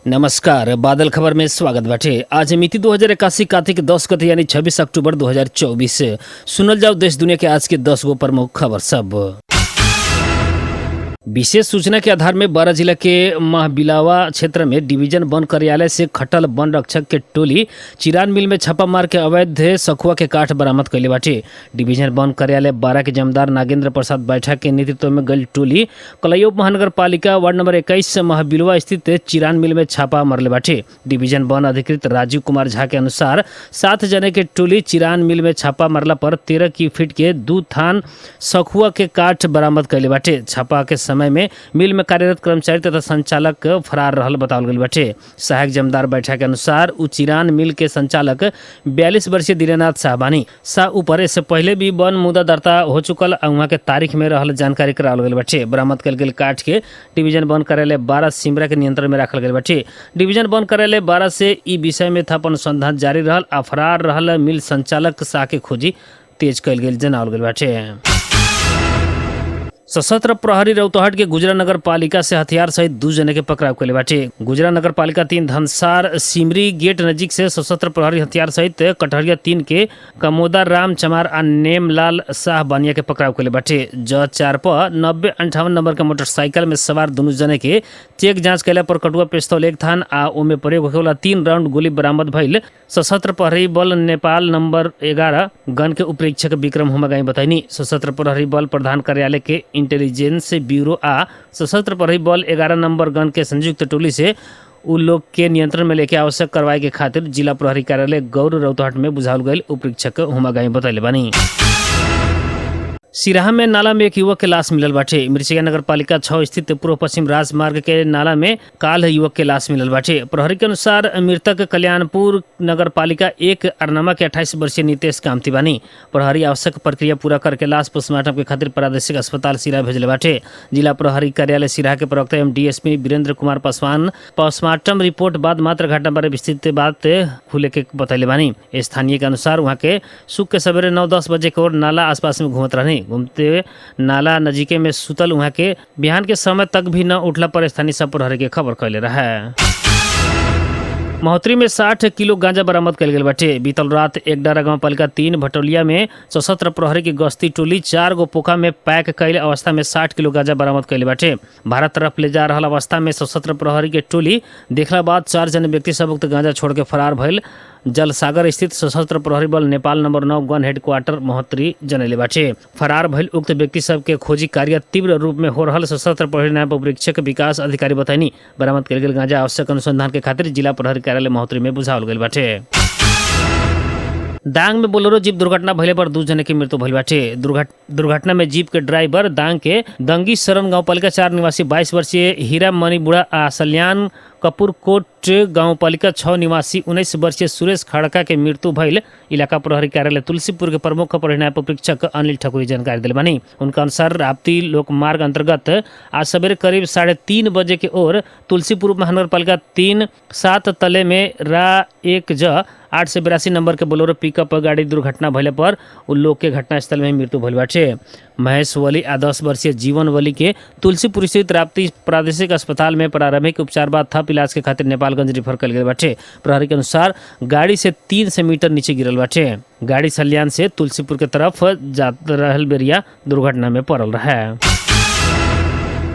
नमस्कार, बादल खबर में स्वागत बाटे। आज मिति 2081 कार्तिक 10 गते यानी 26 अक्टूबर 2024। सुनल जाओ देश दुनिया के आज के 10 गो प्रमुख खबर सब। विशेष सूचना के आधार में बारा जिला के महबिलावा क्षेत्र में डिवीजन वन कार्यालय से खटल वन रक्षक के टोली चिरान मिल में छापा मार के अवैध सखुआ के काठ बरामद कैले बाटे। डिवीजन वन कार्यालय बारा के जमदार नागेंद्र प्रसाद बैठा के नेतृत्व में गई टोली कलयुग महानगर पालिका वार्ड नंबर 21 महबिलवा स्थित चिरान मिल में छापा मारले बाटे। डिवीजन वन अधिकृत राजीव कुमार झा के अनुसार 7 जने के टोली चिरान मिल में छापा मारला पर 13 की फीट के 2 थान सखुआ के काठ बरामद कैले बाटे। छापा के समय में मिल में कार्यरत कर्मचारी तथा संचालक फरार रहल बतावल गई बाटे। सहायक जमदार बैठा के अनुसार उ चिरान मिल के संचालक 42 वर्षीय दिलेनाथ शाह बानी। शाह ऊपर इससे पहले भी वन मुद्दा दर्ता हो चुकल वहाँ के तारीख में रहल जानकारी करावल गई बाटे। बरामद कल गेल काठ के डिवीजन वन कार्यालय 12 सिमरा के नियंत्रण में रखल गई बाटे। डिवीजन वन कार्यालय 12 से ई विषय में था अनुसंधान जारी रहल आ फरार रहल मिल संचालक शाह के खोजी तेज कल गेल जनावल गई बाटे। सशस्त्र प्रहरी रौतहट के गुजरा नगर पालिका से हथियार सहित 2 जने के पकड़ाव कैले बाटे। गुजरा नगर पालिका 3 धनसार सिमरी गेट नजीक से सशस्त्र प्रहरी हथियार सहित कटहरिया 3 के कमोदा राम चमार आ नेमलाल शाह बानिया के पकड़ाव कैले बाटे। ज 4 पर 9058 नंबर के मोटरसाइकिल में सवार दोनों जने के चेक जांच कैला पर कटुआ पिस्तौल 1 थान आ ओमे प्रयोग होखे वाला 3 राउंड गोली बरामद भइल। सशस्त्र प्रहरी बल नेपाल नंबर 11 गन के उपरीक्षक विक्रम हुमागाई बताइनी। सशस्त्र प्रहरी बल प्रधान कार्यालय के इंटेलिजेंस ब्यूरो आ सशस्त्र प्रहरी बल 11 नंबर गन के संयुक्त टोली से उ लोग के नियंत्रण में लेके आवश्यक कार्रवाई के खातिर जिला प्रहरी कार्यालय गौर रौतहट में बुझावल गई उपरीक्षक हुमागाई बतैले बानी। सिराहा में नाला में एक युवक के लाश मिलल बाटे। मिर्चिया नगर पालिका 6 स्थित पूर्व पश्चिम राजमार्ग के नाला में काल युवक के लाश मिलल बाटे। प्रहरी के अनुसार मृतक कल्याणपुर नगर पालिका 1 अरनमा के 28 वर्षीय नितेश कामती बानी। प्रहरी आवश्यक प्रक्रिया पूरा करके लाश पोस्टमार्टम के खातिर प्रादेशिक अस्पताल सिराहा भेजले बाटे। जिला प्रहरी कार्यालय सिराहा के प्रवक्ता एवं DSP Virendra Kumar Paswan postmortem report बाद मात्र घटना बारे विस्तृत बात खुले के बतैले बानी। स्थानीय के अनुसार वहाँ के सुख के सवेरे 9-10 बजे के ओर नाला आसपास में घूमत रहनी। घूमते नाला नजीके में सुतल वहाँ के बिहान के समय तक भी न उठला पर स्थानीय सब प्रहरी के खबर कैले रहा। महोत्तरी में 60 किलो गांजा बरामद कल गेल बाटे। बीतल रात एकडारा गांव पालिका 3 भटौलिया में सशस्त्र प्रहरी की गश्ती टोली 4 गो पोखा में पैक कैल अवस्था में 60 किलो गांजा बरामद कैले बाटे। भारत तरफ ले जा रहल अवस्था में सशस्त्र प्रहरी के टोली देखला बाद 4 जन व्यक्ति सब उक्त गांजा छोड़ के फरार भइल। जलसागर स्थित सशस्त्र प्रहरी बल नेपाल नंबर 9 गन हेडक्वार्टर महोत्तरी जनैले बाटे। फरार भइल उक्त व्यक्ति सब के खोजी कार्य तीव्र रूप में हो रहल सशस्त्र प्रहरी नायब उपरीक्षक विकास अधिकारी बताइनी। बरामद कल गेल गांजा आवश्यक अनुसंधान के खातिर जिला प्रहरी कार्यालय महोत्तरी में बुझावल गइल बाटे। दांग में बोलेरो जीप दुर्घटना भइले पर 2 जने की मृत्यु भइल बाटे। दुर्घटना में जीप के ड्राइवर दांग के दंगी शरण गांव पालिका 4 निवासी 22 वर्षीय हीरा मणि बुढ़ा आ सल्यान कपूर कोट गांव पालिका 6 निवासी 19 वर्षीय सुरेश खड़का के मृत्यु भइल। इलाका प्रहरी कार्यालय तुलसीपुर के प्रमुख प्रहरी नायब उपरीक्षक अनिल ठकुरी जानकारी दिले बानी। उनका अनुसार राप्ती लोक मार्ग अंतर्गत आज सवेरे करीब 3:30 बजे के ओर तुलसीपुर महानगर पालिका 3 7 तले में रा 1 ज 882 नंबर के बोलेरो पिकअप गाड़ी दुर्घटना भइले पर उ लोग के घटनास्थल में मृत्यु भइल बाटे। महेश वली आ 10 वर्षीय जीवन वली के तुलसीपुर स्थित राप्ती प्रादेशिक अस्पताल में प्रारंभिक उपचार बाद थप इलाज के खातिर नेपालगंज रिफर कल गए बाटे। प्रहरी के अनुसार गाड़ी से 300 मीटर नीचे गिरल बाटे। गाड़ी सल्यान से तुलसीपुर के तरफ जात रहल बेरिया दुर्घटना में पड़ल रहा।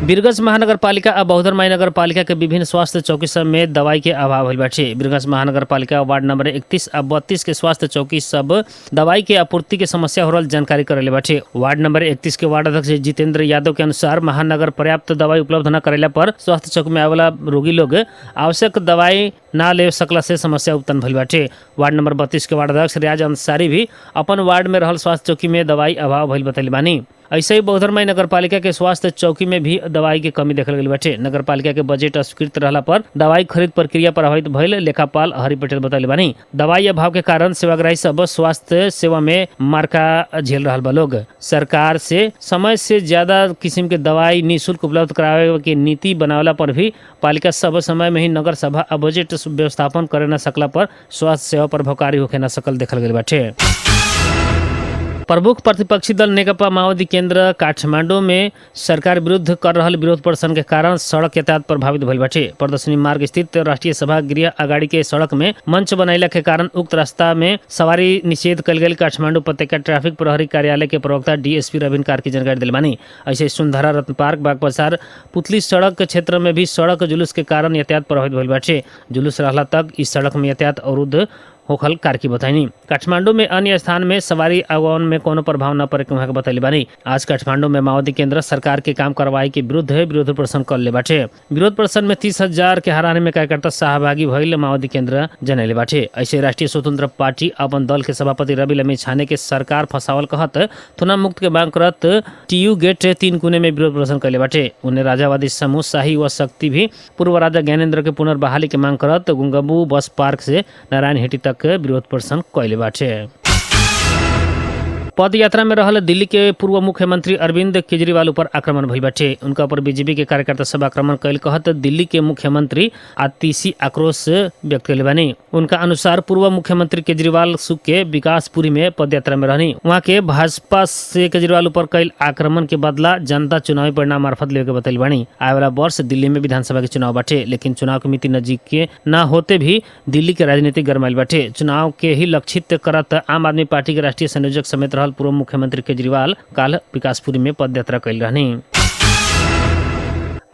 वीरगंज महानगर पालिका आ बहुदरमाई नगर पालिका के विभिन्न स्वास्थ्य चौकी सब में दवाई के अभाव भइल बाटे। वीरगंज महानगर पालिका वार्ड नंबर 31 आ 32 के स्वास्थ्य चौकी सब दवाई के आपूर्ति के समस्या हो रहल जानकारी करेले बाटे। वार्ड नंबर 31 के वार्ड अध्यक्ष जितेंद्र यादव के अनुसार महानगर पर्याप्त दवाई उपलब्ध न करेला पर स्वास्थ्य चौकी में आवेला रोगी लोग आवश्यक दवाई ना ले सकला से समस्या उत्पन्न भइल बाटे। वार्ड नंबर 32 के वार्ड अध्यक्ष रियाज अंसारी भी अपन वार्ड में रहल स्वास्थ्य चौकी में दवाई अभाव भइल बतैले बानी। ऐसे ही बहुदरमाई नगर पालिका के स्वास्थ्य चौकी में भी दवाई के कमी देखल गई बाटे। नगर पालिका के बजट अस्वीकृत रहला पर दवाई खरीद प्रक्रिया प्रभावित भइल लेखापाल हरि पटेल बतैले बानी। दवाई अभाव के कारण सेवाग्राही सब स्वास्थ्य सेवा में मार्का झेल रहल बा लोग। सरकार से समय से ज्यादा किस्म के दवाई निःशुल्क उपलब्ध करावे के नीति बनावला पर भी पालिका सब समय में ही नगर सभा आ बजट व्यवस्थापन करे न सकला पर स्वास्थ्य सेवा प्रभावकारी होखे न सकल देखल गई बाटे। प्रमुख प्रतिपक्षी दल नेकपा माओवादी केन्द्र काठमाडौँ में सरकार विरुद्ध कर रहल विरोध प्रदर्शन के कारण सड़क यातायात प्रभावित भइल बाटे। प्रदर्शनी मार्ग स्थित राष्ट्रिय सभा गृह अगाडि के सड़क में मंच बनैला के कारण उक्त रास्ता में सवारी निषेध कल गेल। काठमाडौँ उपत्यका ट्राफिक प्रहरी कार्यालय के प्रवक्ता डीएसपी रविन कार्की जानकारी दिल बानी। ऐसे सुंदरा रत्न पार्क बागबाजार पुतली सड़क क्षेत्र में भी सड़क जुलूस के कारण यातायात प्रभावित भइल बाटे। जुलूस रहला तक इस सड़क में यातायात अवरुद्ध होखल कार्की बताइनी। काठमांडू में अन्य स्थान में सवारी आगमन में कोनो प्रभाव न पड़े के वहाँ के बतैली बानी। आज काठमांडू में माओवादी केंद्र सरकार के काम कार्रवाई के विरुद्ध विरोध प्रदर्शन कर ले बाटे। विरोध प्रदर्शन में 30,000 के हाराने में कार्यकर्ता सहभागी भइल माओवादी केंद्र जनैले बाटे। ऐसे राष्ट्रीय स्वतंत्र पार्टी अपन दल के सभापति रवि लम्बी छाने के सरकार फसावल कहत थुना मुक्त के मांग करत टीयू गेट 3 कोने में विरोध प्रदर्शन कैले बाटे। उन्हें राजावादी समूह शाही व शक्ति भी पूर्व राजा ज्ञानेन्द्र के पुनर्बहाली के मांग करत गुंगबू बस पार्क से नारायण हेटी तक विरोध प्रदर्शन कैले बाटे। पद यात्रा में रहल दिल्ली के पूर्व मुख्यमंत्री अरविंद केजरीवाल ऊपर आक्रमण भइल बाटे। उनका ऊपर बीजेपी के कार्यकर्ता सब आक्रमण कैल कहत दिल्ली के मुख्यमंत्री आतिशी आक्रोश व्यक्त कैले बानी। उनका अनुसार पूर्व मुख्यमंत्री केजरीवाल सुख के विकासपुरी में पद यात्रा में रहनी। वहाँ के भाजपा से केजरीवाल ऊपर कैल आक्रमण के बदला जनता चुनावी परिणाम मार्फत लेके बतैल बानी। आए वाला वर्ष दिल्ली में विधानसभा के चुनाव बाटे, लेकिन चुनाव की मिति नजदीक के न होते भी दिल्ली के राजनीति गरमाइल बाटे। चुनाव के ही लक्षित करत आम आदमी पार्टी के राष्ट्रीय संयोजक समेत रहल पूर्व मुख्यमंत्री केजरीवाल काल विकासपुरी में पदयात्रा कैल रहनी।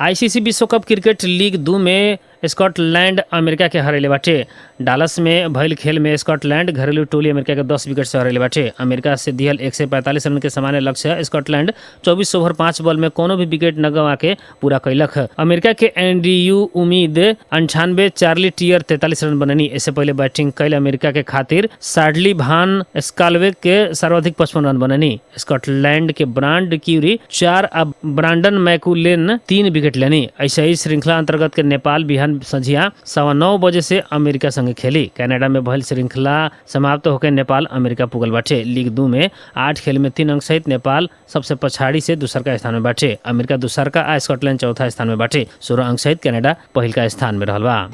आईसीसी विश्व कप क्रिकेट लीग 2 में स्कॉटलैंड अमेरिका के हरैले बाटे। डालस में भइल खेल में स्कॉटलैंड घरेलू टोली अमेरिका के 10 विकेट से हरैले बाटे। अमेरिका से दिहल 145 रन के सामान्य लक्ष्य स्कॉटलैंड 24 ओवर 5 बॉल में कोनो भी विकेट न गंवा के पूरा कैलक। अमेरिका के एंड्रयू उम्मीद 98, चार्ली टियर 43 रन बननी। इससे पहले बैटिंग कैल अमेरिका के खातिर साडली भान स्कालवे के सर्वाधिक 55 रन बननी। स्कॉटलैंड के ब्रांड क्यूरी 4 अब ब्रांडन मैकुलेन 3 विकेट लेनी। ऐसे ही श्रृंखला अंतर्गत के नेपाल बिहान संझिया 9:15 बजे से अमेरिका संगे खेली। कनाडा में भइल श्रृंखला समाप्त होकर नेपाल अमेरिका पुगल बाटे। लीग 2 में 8 खेल में 3 अंक सहित नेपाल सबसे पछाड़ी से दूसरका स्थान में बाटे। अमेरिका दूसरका आ स्कॉटलैंड चौथा स्थान में बाटे। 16 अंक सहित कनाडा पहिलका स्थान में रहल बा।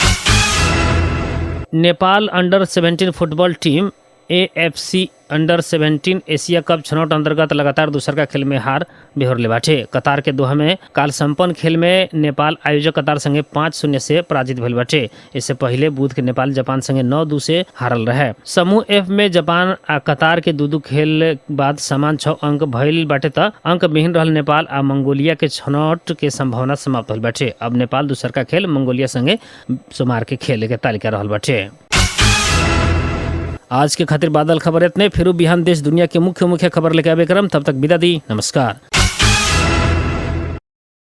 Nepal under 17 football team AFC under 17 Asia cup छनौट अंतर्गत लगातार दूसरका खेल में हार बेहोरले बाटे। कतार के दोहा में काल संपन्न खेल में नेपाल आयोजक कतार संगे 5-0 से पराजित भइल बाटे। इससे पहले बुध के नेपाल जापान संगे 9-2 से हारल रहे। समूह F में जापान आ कतार के 2-2 खेल बाद समान 6 अंक भइल बाटे त अंक विहीन रहल नेपाल आ मंगोलिया के छनौट के संभावना समाप्त भइल बाटे। अब नेपाल दूसरका खेल मंगोलिया संगे सोमवार के खेले के तालिका रहल बाटे। आज के खातिर बादल खबर इतने। फिर बिहान देश दुनिया के मुख्य खबर लेके आवे करम। तब तक विदा दी, नमस्कार।